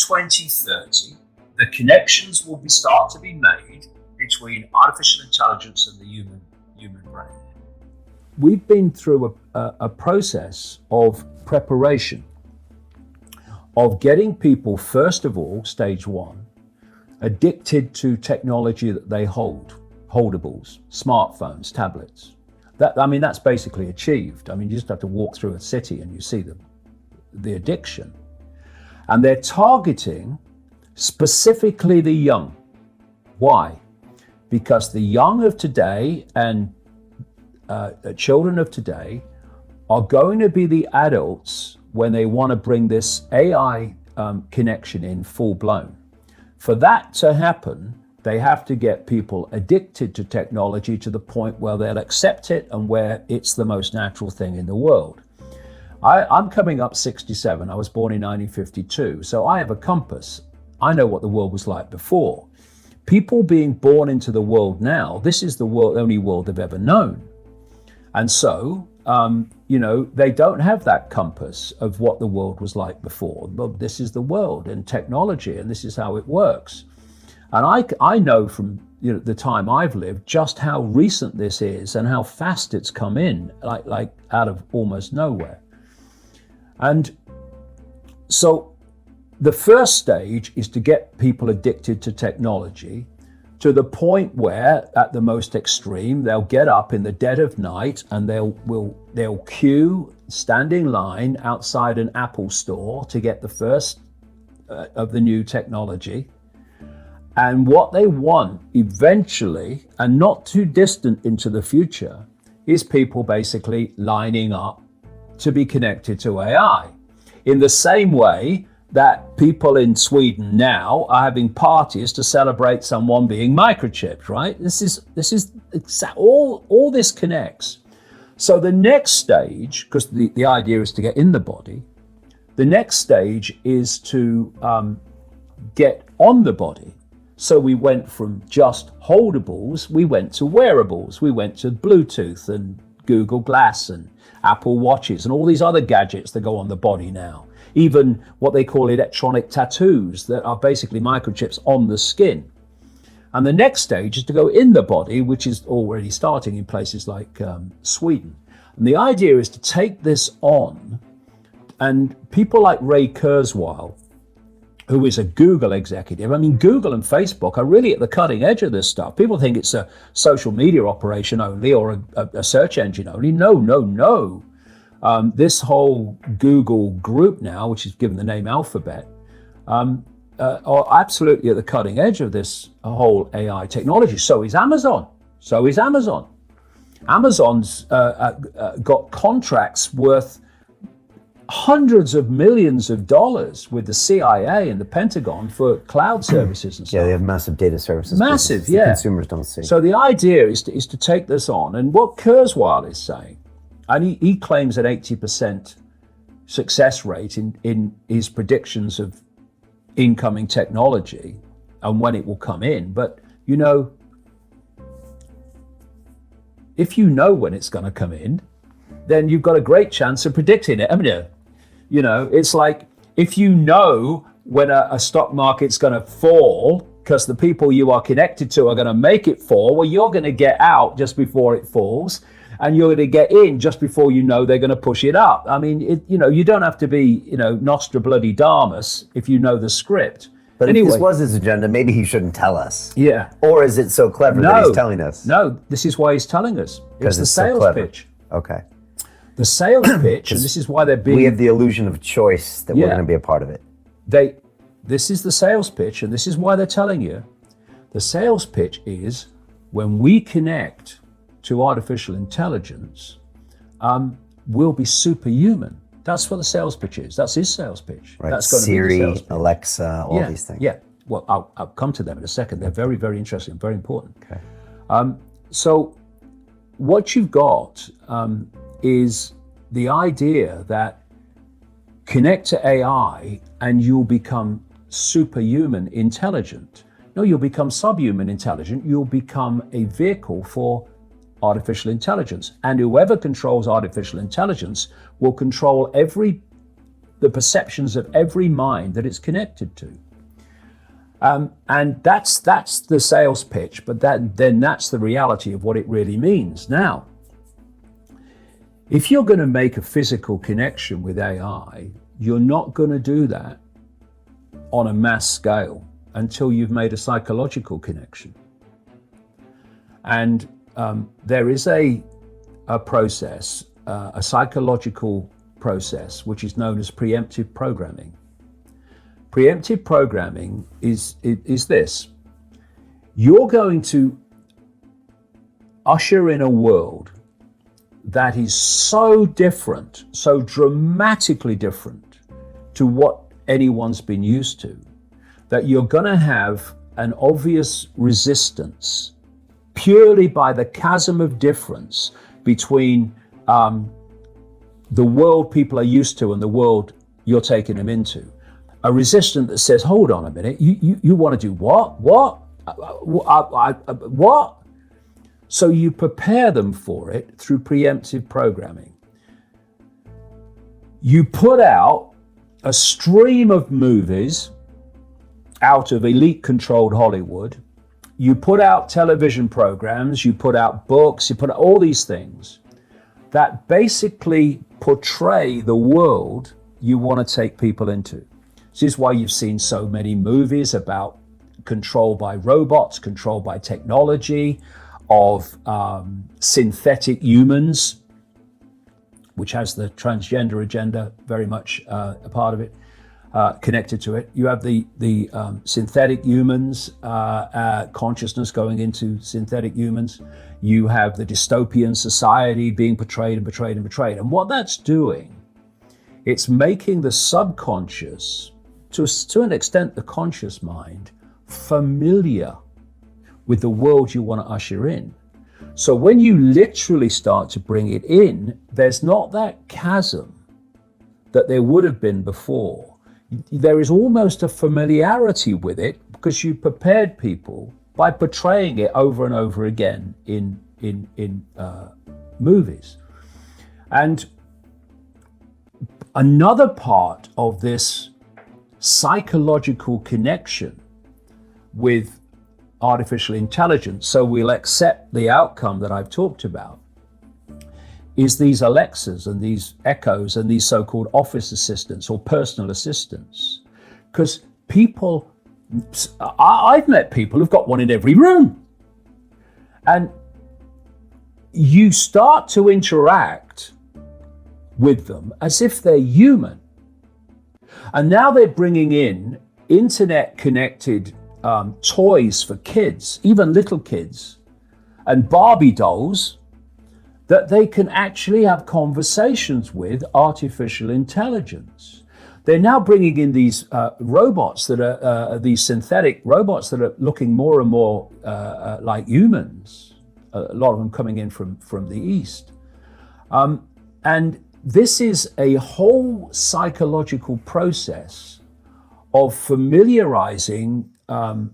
2030, the connections will start to be made between artificial intelligence and the human brain. We've been through a process of preparation, of getting people, first of all, stage one, addicted to technology that they hold, holdables, smartphones, tablets. That's basically achieved. You just have to walk through a city and you see the addiction. And they're targeting specifically the young. Why? Because the young of today and children of today are going to be the adults when they want to bring this AI connection in full blown. For that to happen, they have to get people addicted to technology to the point where they'll accept it and where it's the most natural thing in the world. I'm coming up 67. I was born in 1952, so I have a compass. I know what the world was like before. People being born into the world now, this is the only world they've ever known. And so, they don't have that compass of what the world was like before. But this is the world and technology, and this is how it works. And I know from the time I've lived just how recent this is and how fast it's come in, like out of almost nowhere. And so the first stage is to get people addicted to technology to the point where, at the most extreme, they'll get up in the dead of night and they'll queue, stand in line outside an Apple store to get the first of the new technology. And what they want eventually, and not too distant into the future, is people basically lining up to be connected to AI. In the same way that people in Sweden now are having parties to celebrate someone being microchipped, right? This is all this connects. So the next stage, because the idea is to get in the body, the next stage is to get on the body. So we went from just holdables, we went to wearables, we went to Bluetooth and Google Glass and Apple Watches and all these other gadgets that go on the body now. Even what they call electronic tattoos that are basically microchips on the skin. And the next stage is to go in the body, which is already starting in places like Sweden. And the idea is to take this on, and people like Ray Kurzweil, who is a Google executive. Google and Facebook are really at the cutting edge of this stuff. People think it's a social media operation only or a search engine only. No. This whole Google group now, which is given the name Alphabet, are absolutely at the cutting edge of this whole AI technology. So is Amazon. Amazon's got contracts worth hundreds of millions of dollars with the CIA and the Pentagon for cloud services and stuff. Yeah, they have massive data services. Massive, yeah. Consumers don't see. So the idea is to take this on. And what Kurzweil is saying, and he claims an 80% success rate in his predictions of incoming technology and when it will come in. But, if you know when it's going to come in, then you've got a great chance of predicting it. It's like if you know when a stock market's going to fall because the people you are connected to are going to make it fall, well, you're going to get out just before it falls. And you're going to get in just before you know they're going to push it up. You don't have to be, Nostradamus if you know the script. But anyway, if this was his agenda, maybe he shouldn't tell us. Yeah. Or is it so clever that he's telling us? No, this is why he's telling us. It's the sales pitch. Okay. The sales pitch, and this is why they're being... We have the illusion of choice that we're going to be a part of it. This is the sales pitch, and this is why they're telling you. The sales pitch is when we connect to artificial intelligence, we'll be superhuman. That's what the sales pitch is. That's his sales pitch. Right. That's going Siri, to be the sales pitch. Alexa, all these things. Yeah. Well, I'll come to them in a second. They're very, very interesting, very important. Okay. So what you've got is the idea that connect to AI and you'll become superhuman intelligent. No, you'll become subhuman intelligent. You'll become a vehicle for artificial intelligence. And whoever controls artificial intelligence will control every the perceptions of every mind that it's connected to. And that's the sales pitch, but then that's the reality of what it really means. Now, if you're going to make a physical connection with AI, you're not going to do that on a mass scale until you've made a psychological connection. And there is a process, a psychological process, which is known as preemptive programming. Preemptive programming is this. You're going to usher in a world that is so different, so dramatically different to what anyone's been used to, that you're going to have an obvious resistance purely by the chasm of difference between the world people are used to and the world you're taking them into. A resistance that says, hold on a minute, you want to do what? What? So you prepare them for it through preemptive programming. You put out a stream of movies out of elite-controlled Hollywood. You put out television programs, you put out books, you put out all these things that basically portray the world you want to take people into. This is why you've seen so many movies about control by robots, control by technology, of synthetic humans, which has the transgender agenda very much a part of it, connected to it. You have the synthetic humans, consciousness going into synthetic humans. You have the dystopian society being portrayed and betrayed and betrayed. And what that's doing, it's making the subconscious, to an extent the conscious mind, familiar with the world you want to usher in. So when you literally start to bring it in, there's not that chasm that there would have been before. There is almost a familiarity with it because you prepared people by portraying it over and over again in movies. And another part of this psychological connection with artificial intelligence, so we'll accept the outcome that I've talked about, is these Alexas and these Echoes and these so-called office assistants or personal assistants. Because people, I've met people who've got one in every room. And you start to interact with them as if they're human. And now they're bringing in internet-connected toys for kids, even little kids, and Barbie dolls that they can actually have conversations with artificial intelligence. They're now bringing in these robots that are these synthetic robots that are looking more and more like humans. A lot of them coming in from the East. And this is a whole psychological process of familiarizing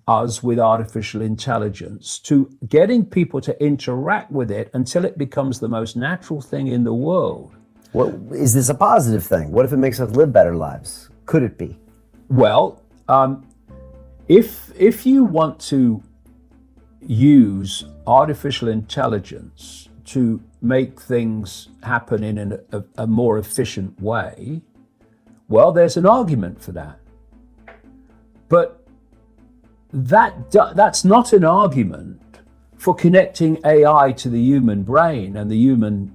us with artificial intelligence, to getting people to interact with it until it becomes the most natural thing in the world. Well, is this a positive thing? What if it makes us live better lives? Could it be? Well, if you want to use artificial intelligence to make things happen in a more efficient way, well, there's an argument for that. But that's not an argument for connecting AI to the human brain and the human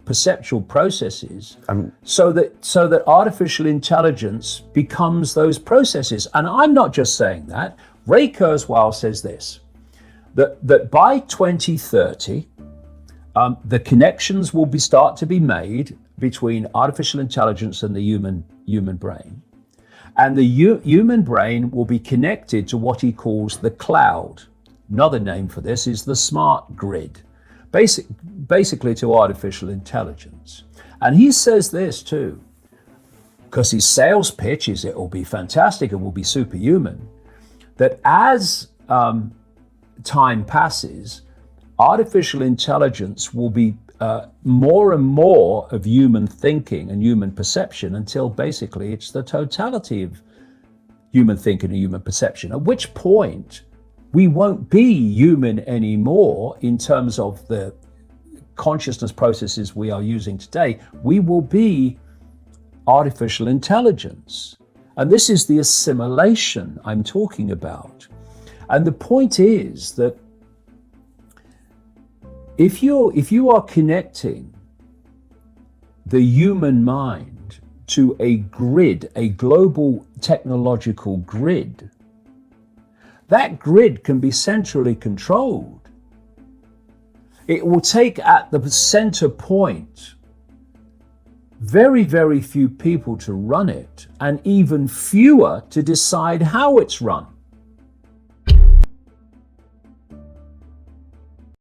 perceptual processes, so that artificial intelligence becomes those processes. And I'm not just saying that. Ray Kurzweil says this, that by 2030, the connections will start to be made between artificial intelligence and the human brain. And the human brain will be connected to what he calls the cloud. Another name for this is the smart grid, basically to artificial intelligence. And he says this too, because his sales pitch is it will be fantastic, it will be superhuman, that as time passes, artificial intelligence will be more and more of human thinking and human perception until basically it's the totality of human thinking and human perception, at which point we won't be human anymore in terms of the consciousness processes we are using today. We will be artificial intelligence. And this is the assimilation I'm talking about. And the point is that if you are connecting the human mind to a grid, a global technological grid, that grid can be centrally controlled. It will take at the center point very, very few people to run it, and even fewer to decide how it's run.